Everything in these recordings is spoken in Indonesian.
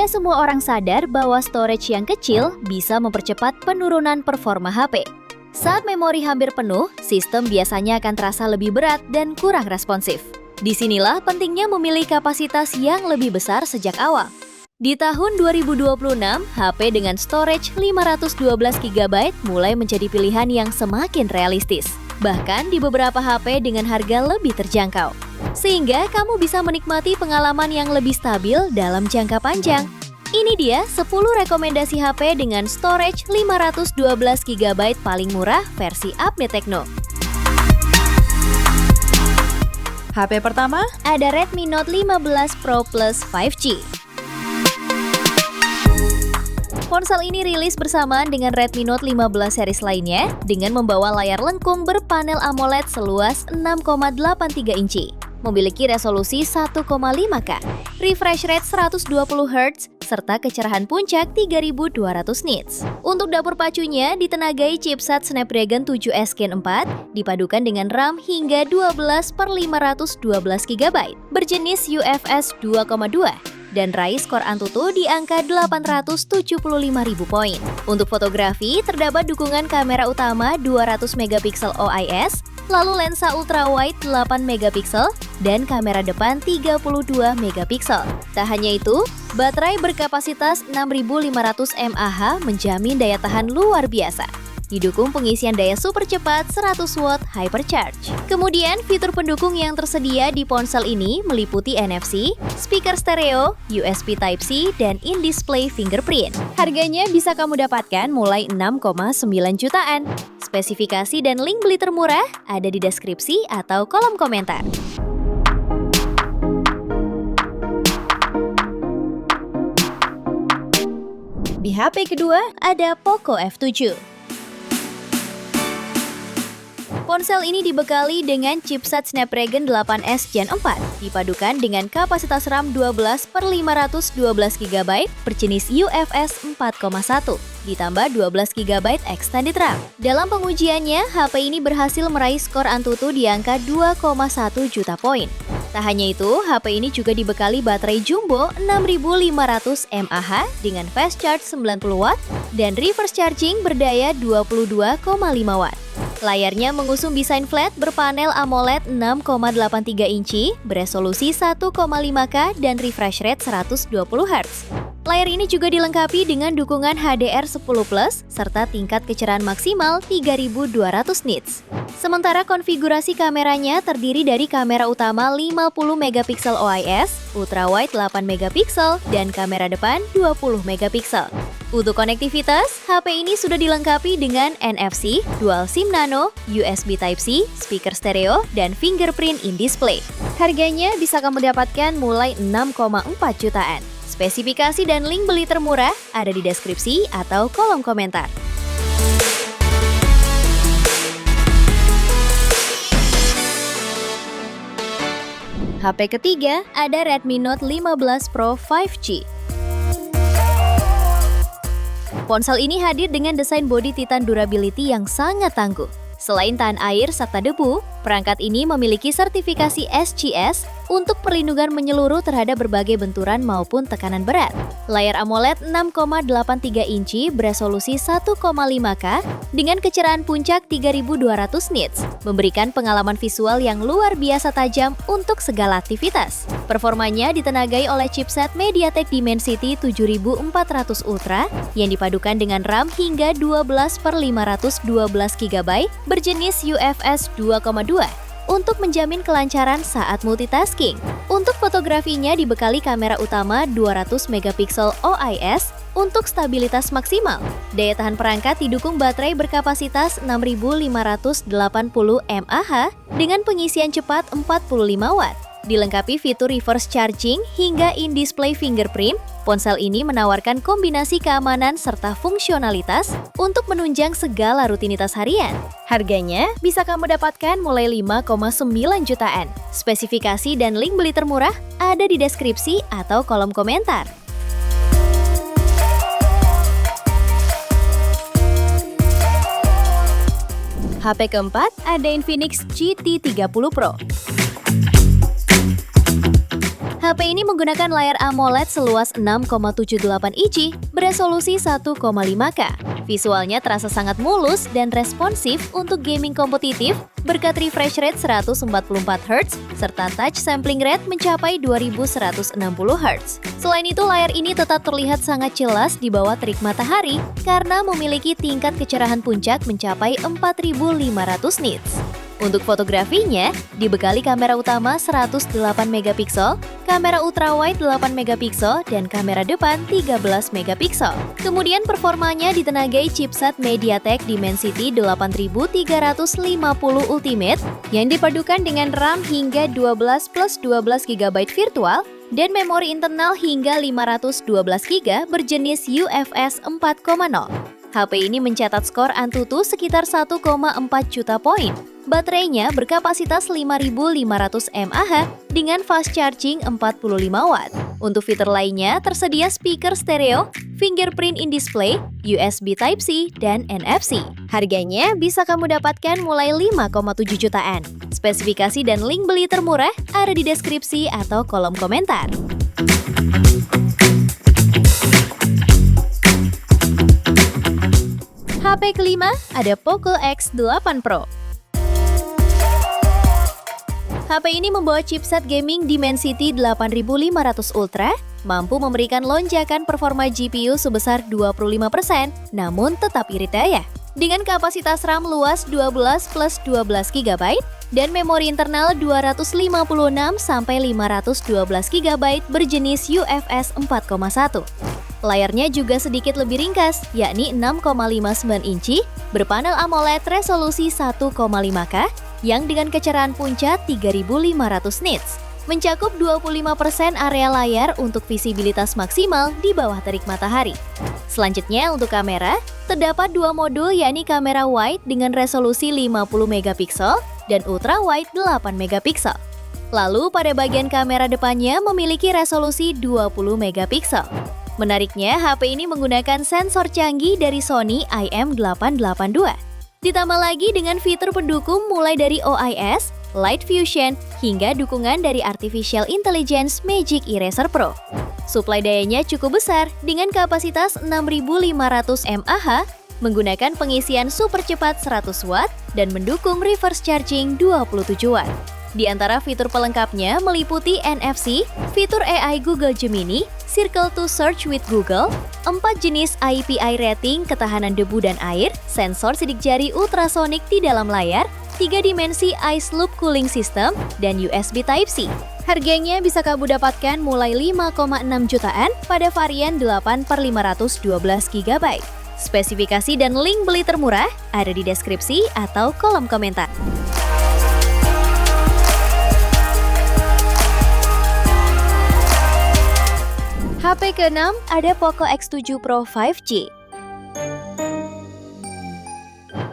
Tidak semua orang sadar bahwa storage yang kecil bisa mempercepat penurunan performa HP. Saat memori hampir penuh, sistem biasanya akan terasa lebih berat dan kurang responsif. Disinilah pentingnya memilih kapasitas yang lebih besar sejak awal. Di tahun 2026, HP dengan storage 512GB mulai menjadi pilihan yang semakin realistis. Bahkan di beberapa HP dengan harga lebih terjangkau. Sehingga kamu bisa menikmati pengalaman yang lebih stabil dalam jangka panjang. Ini dia 10 rekomendasi HP dengan storage 512GB paling murah versi update Tecno. HP pertama, Ada Redmi Note 15 Pro Plus 5G. Ponsel ini rilis bersamaan dengan Redmi Note 15 series lainnya dengan membawa layar lengkung berpanel AMOLED seluas 6,83 inci. Memiliki resolusi 1,5K, refresh rate 120Hz, serta kecerahan puncak 3200 nits. Untuk dapur pacunya ditenagai chipset Snapdragon 7S Gen 4, dipadukan dengan RAM hingga 12/512GB, berjenis UFS 2,2. Dan raih skor Antutu di angka 875.000 poin. Untuk fotografi, terdapat dukungan kamera utama 200MP OIS, lalu lensa ultrawide 8MP, dan kamera depan 32MP. Tak hanya itu, baterai berkapasitas 6500 mAh menjamin daya tahan luar biasa. Didukung pengisian daya super cepat 100W Hypercharge. Kemudian, fitur pendukung yang tersedia di ponsel ini meliputi NFC, speaker stereo, USB Type-C, dan in-display fingerprint. Harganya bisa kamu dapatkan mulai 6,9 jutaan. Spesifikasi dan link beli termurah ada di deskripsi atau kolom komentar. Di HP kedua, ada Poco F7. Ponsel ini dibekali dengan chipset Snapdragon 8S Gen 4, dipadukan dengan kapasitas RAM 12/512GB berjenis UFS 4,1, ditambah 12GB extended RAM. Dalam pengujiannya, HP ini berhasil meraih skor Antutu di angka 2,1 juta poin. Tak hanya itu, HP ini juga dibekali baterai jumbo 6500 mAh dengan fast charge 90W dan reverse charging berdaya 22,5 watt. Layarnya mengusung desain flat berpanel AMOLED 6,83 inci, beresolusi 1,5K dan refresh rate 120Hz. Layar ini juga dilengkapi dengan dukungan HDR10+, serta tingkat kecerahan maksimal 3200 nits. Sementara konfigurasi kameranya terdiri dari kamera utama 50MP OIS, ultrawide 8MP, dan kamera depan 20MP. Untuk konektivitas, HP ini sudah dilengkapi dengan NFC, dual SIM nano, USB Type-C, speaker stereo, dan fingerprint in-display. Harganya bisa kamu dapatkan mulai 6,4 jutaan. Spesifikasi dan link beli termurah ada di deskripsi atau kolom komentar. HP ketiga ada Redmi Note 15 Pro 5G. Ponsel ini hadir dengan desain bodi Titan Durability yang sangat tangguh. Selain tahan air serta debu, perangkat ini memiliki sertifikasi SGS untuk perlindungan menyeluruh terhadap berbagai benturan maupun tekanan berat. Layar AMOLED 6,83 inci beresolusi 1,5K dengan kecerahan puncak 3200 nits, memberikan pengalaman visual yang luar biasa tajam untuk segala aktivitas. Performanya ditenagai oleh chipset MediaTek Dimensity 7400 Ultra yang dipadukan dengan RAM hingga 12/512GB berjenis UFS 2,2 untuk menjamin kelancaran saat multitasking. Untuk fotografinya dibekali kamera utama 200MP OIS untuk stabilitas maksimal. Daya tahan perangkat didukung baterai berkapasitas 6580 mAh dengan pengisian cepat 45 watt. Dilengkapi fitur reverse charging hingga in-display fingerprint, ponsel ini menawarkan kombinasi keamanan serta fungsionalitas untuk menunjang segala rutinitas harian. Harganya bisa kamu dapatkan mulai 5,9 jutaan. Spesifikasi dan link beli termurah ada di deskripsi atau kolom komentar. HP keempat ada Infinix GT30 Pro. HP ini menggunakan layar AMOLED seluas 6,78 inci beresolusi 1,5K. Visualnya terasa sangat mulus dan responsif untuk gaming kompetitif berkat refresh rate 144Hz serta touch sampling rate mencapai 2160Hz. Selain itu, layar ini tetap terlihat sangat jelas di bawah terik matahari karena memiliki tingkat kecerahan puncak mencapai 4500 nits. Untuk fotografinya, dibekali kamera utama 108MP, kamera ultrawide 8MP, dan kamera depan 13MP. Kemudian performanya ditenagai chipset MediaTek Dimensity 8350 Ultimate yang dipadukan dengan RAM hingga 12 plus 12GB virtual dan memori internal hingga 512GB berjenis UFS 4.0. HP ini mencatat skor Antutu sekitar 1,4 juta poin. Baterainya berkapasitas 5.500 mAh dengan fast charging 45 Watt. Untuk fitur lainnya, tersedia speaker stereo, fingerprint in display, USB Type-C, dan NFC. Harganya bisa kamu dapatkan mulai 5,7 jutaan. Spesifikasi dan link beli termurah ada di deskripsi atau kolom komentar. HP kelima ada Poco X8 Pro. HP ini membawa chipset gaming Dimensity 8500 Ultra, mampu memberikan lonjakan performa GPU sebesar 25%, namun tetap irit daya. Dengan kapasitas RAM luas 12 plus 12GB dan memori internal 256 sampai 512GB berjenis UFS 4.1. Layarnya juga sedikit lebih ringkas, yakni 6,59 inci, berpanel AMOLED resolusi 1,5K yang dengan kecerahan puncak 3500 nits. Mencakup 25% area layar untuk visibilitas maksimal di bawah terik matahari. Selanjutnya untuk kamera, terdapat dua modul yakni kamera wide dengan resolusi 50MP dan ultra wide 8MP. Lalu pada bagian kamera depannya memiliki resolusi 20MP. Menariknya, HP ini menggunakan sensor canggih dari Sony IM882. Ditambah lagi dengan fitur pendukung mulai dari OIS, Light Fusion, hingga dukungan dari Artificial Intelligence Magic Eraser Pro. Suplai dayanya cukup besar dengan kapasitas 6500 mAh, menggunakan pengisian super cepat 100 Watt dan mendukung reverse charging 27 Watt. Di antara fitur pelengkapnya meliputi NFC, fitur AI Google Gemini, Circle to Search with Google, 4 jenis IPI rating ketahanan debu dan air, sensor sidik jari ultrasonik di dalam layar, 3 dimensi Ice Loop Cooling System, dan USB Type-C. Harganya bisa kamu dapatkan mulai 5,6 jutaan pada varian 8/512GB. Spesifikasi dan link beli termurah ada di deskripsi atau kolom komentar. HP ke-6 ada Poco X7 Pro 5G.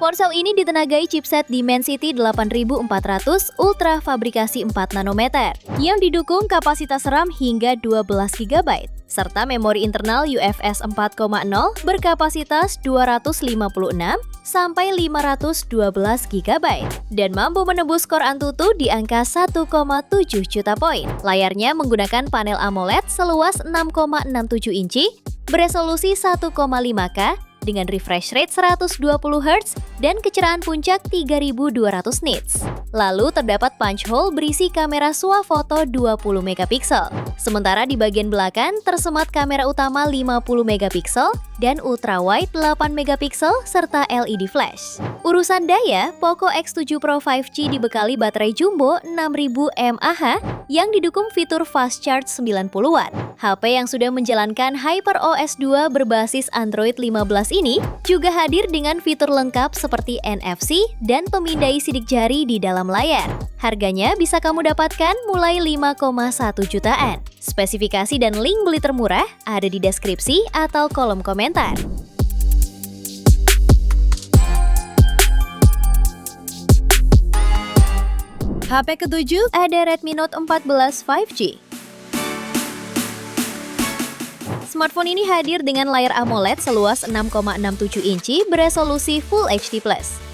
Ponsel ini ditenagai chipset Dimensity 8400 Ultra fabrikasi 4 nanometer yang didukung kapasitas RAM hingga 12GB serta memori internal UFS 4.0 berkapasitas 256 sampai 512GB dan mampu menembus skor Antutu di angka 1,7 juta poin. Layarnya menggunakan panel AMOLED seluas 6,67 inci beresolusi 1,5K dengan refresh rate 120Hz dan kecerahan puncak 3200 nits. Lalu terdapat punch hole berisi kamera swafoto 20MP. Sementara di bagian belakang tersemat kamera utama 50MP dan ultrawide 8MP serta LED flash. Urusan daya, Poco X7 Pro 5G dibekali baterai jumbo 6000 mAh yang didukung fitur fast charge 90 Watt. HP yang sudah menjalankan HyperOS 2 berbasis Android 15 ini juga hadir dengan fitur lengkap seperti NFC dan pemindai sidik jari di dalam layar. Harganya bisa kamu dapatkan mulai 5,1 jutaan. Spesifikasi dan link beli termurah ada di deskripsi atau kolom komentar. HP ke-7 ada Redmi Note 14 5G. Smartphone ini hadir dengan layar AMOLED seluas 6,67 inci beresolusi Full HD+.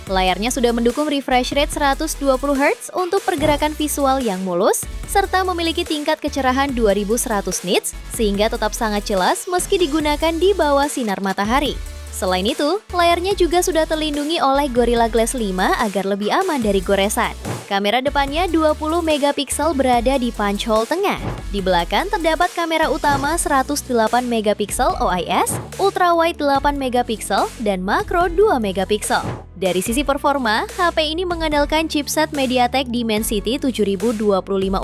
Layarnya sudah mendukung refresh rate 120Hz untuk pergerakan visual yang mulus, serta memiliki tingkat kecerahan 2100 nits, sehingga tetap sangat jelas meski digunakan di bawah sinar matahari. Selain itu, layarnya juga sudah terlindungi oleh Gorilla Glass 5 agar lebih aman dari goresan. Kamera depannya 20 megapiksel berada di punch hole tengah. Di belakang terdapat kamera utama 108 megapiksel OIS, ultrawide 8 megapiksel, dan makro 2 megapiksel. Dari sisi performa, HP ini mengandalkan chipset MediaTek Dimensity 7025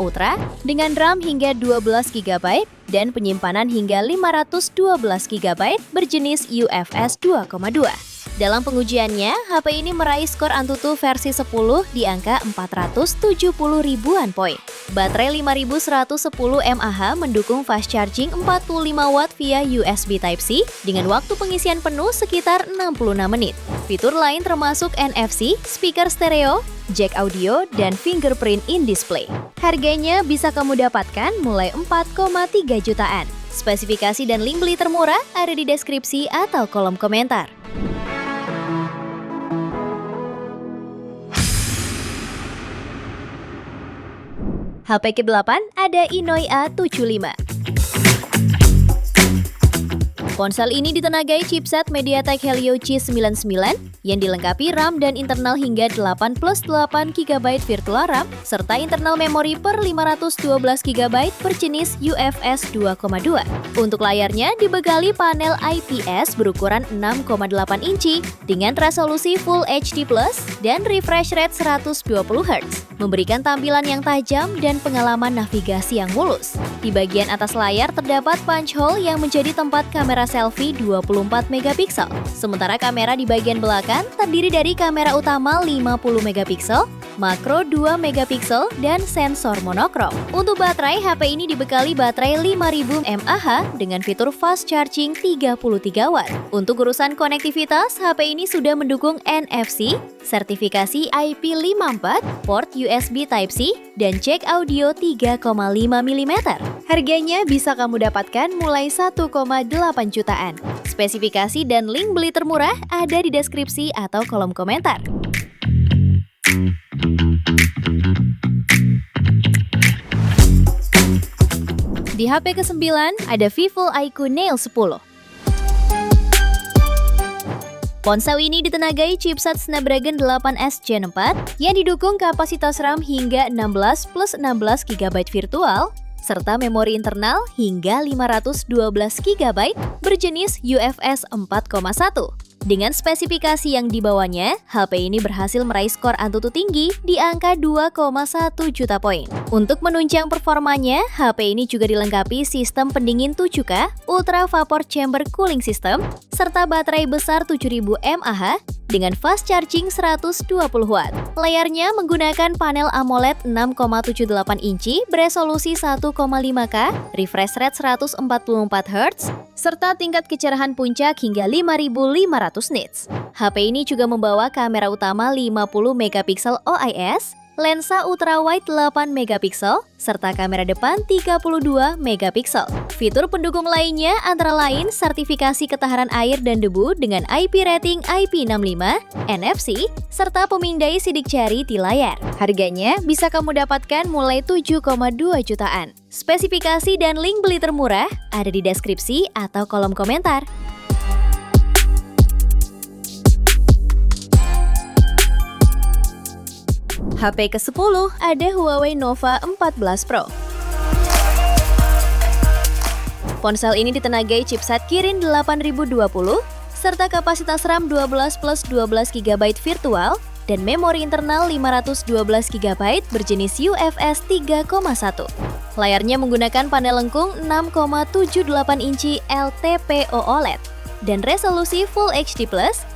Ultra dengan RAM hingga 12 GB dan penyimpanan hingga 512 GB berjenis UFS 2.2. Dalam pengujiannya, HP ini meraih skor Antutu versi 10 di angka 470 ribuan poin. Baterai 5110 mAh mendukung fast charging 45 watt via USB Type-C dengan waktu pengisian penuh sekitar 66 menit. Fitur lain termasuk NFC, speaker stereo, jack audio, dan fingerprint in display. Harganya bisa kamu dapatkan mulai 4,3 jutaan. Spesifikasi dan link beli termurah ada di deskripsi atau kolom komentar. HP ke-8 ada Inoi A75. Ponsel ini ditenagai chipset MediaTek Helio G99 yang dilengkapi RAM dan internal hingga 8 plus 8 GB virtual RAM serta internal memori per 512 GB berjenis UFS 2.2. Untuk layarnya dibekali panel IPS berukuran 6,8 inci dengan resolusi Full HD+ dan refresh rate 120Hz, memberikan tampilan yang tajam dan pengalaman navigasi yang mulus. Di bagian atas layar terdapat punch hole yang menjadi tempat kamera selfie 24 megapiksel. Sementara kamera di bagian belakang terdiri dari kamera utama 50 megapiksel, makro 2 megapiksel, dan sensor monokrom. Untuk baterai, HP ini dibekali baterai 5000 mAh dengan fitur fast charging 33 watt. Untuk urusan konektivitas, HP ini sudah mendukung NFC, sertifikasi IP54, port USB Type-C, dan jack audio 3,5 mm. Harganya bisa kamu dapatkan mulai 1,8 jutaan. Spesifikasi dan link beli termurah ada di deskripsi atau kolom komentar. Di HP ke-9 ada Vivo iQOO Neo 10. Ponsel ini ditenagai chipset Snapdragon 8S Gen 4 yang didukung kapasitas RAM hingga 16 plus 16 GB virtual serta memori internal hingga 512 GB berjenis UFS 4.1. Dengan spesifikasi yang dibawanya, HP ini berhasil meraih skor Antutu tinggi di angka 2,1 juta poin. Untuk menunjang performanya, HP ini juga dilengkapi sistem pendingin 7K, Ultra Vapor Chamber Cooling System, serta baterai besar 7000 mAh dengan fast charging 120 watt. Layarnya menggunakan panel AMOLED 6,78 inci beresolusi 1,5K, refresh rate 144Hz, serta tingkat kecerahan puncak hingga 5500 nits. HP ini juga membawa kamera utama 50 megapiksel OIS, lensa ultrawide 8 megapiksel, serta kamera depan 32 megapiksel. Fitur pendukung lainnya antara lain sertifikasi ketahanan air dan debu dengan IP rating IP65, NFC, serta pemindai sidik jari di layar. Harganya bisa kamu dapatkan mulai 7,2 jutaan. Spesifikasi dan link beli termurah ada di deskripsi atau kolom komentar. HP ke-10 ada Huawei Nova 14 Pro. Ponsel ini ditenagai chipset Kirin 8020 serta kapasitas RAM 12 plus 12 GB virtual dan memori internal 512 GB berjenis UFS 3.1. Layarnya menggunakan panel lengkung 6,78 inci LTPO OLED dan resolusi Full HD+,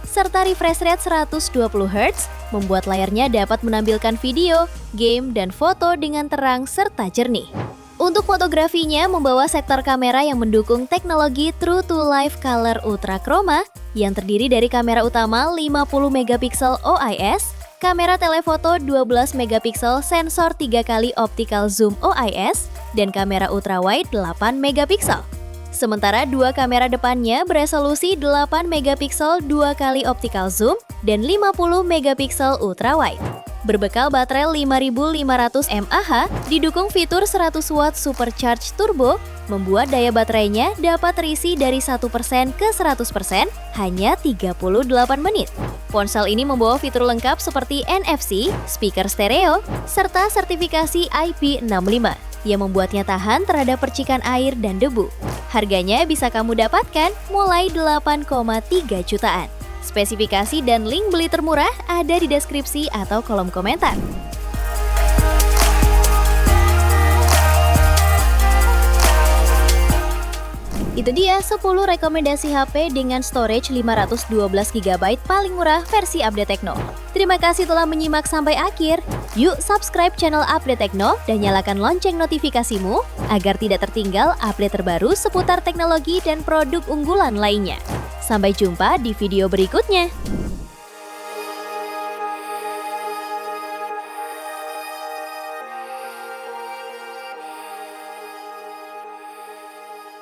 serta refresh rate 120Hz, membuat layarnya dapat menampilkan video, game, dan foto dengan terang serta jernih. Untuk fotografinya membawa sektor kamera yang mendukung teknologi True to Life Color Ultra Chroma yang terdiri dari kamera utama 50 megapiksel OIS, kamera telefoto 12 megapiksel sensor 3 kali optical zoom OIS, dan kamera ultrawide 8 megapiksel. Sementara dua kamera depannya beresolusi 8 megapiksel 2 kali optical zoom dan 50 megapiksel ultrawide. Berbekal baterai 5500 mAh, didukung fitur 100 watt supercharge turbo, membuat daya baterainya dapat terisi dari 1% ke 100% hanya 38 menit. Ponsel ini membawa fitur lengkap seperti NFC, speaker stereo, serta sertifikasi IP65 yang membuatnya tahan terhadap percikan air dan debu. Harganya bisa kamu dapatkan mulai 8,3 jutaan. Spesifikasi dan link beli termurah ada di deskripsi atau kolom komentar. Itu dia 10 rekomendasi HP dengan storage 512GB paling murah versi Update Tekno. Terima kasih telah menyimak sampai akhir. Yuk subscribe channel Update Tekno dan nyalakan lonceng notifikasimu agar tidak tertinggal update terbaru seputar teknologi dan produk unggulan lainnya. Sampai jumpa di video berikutnya.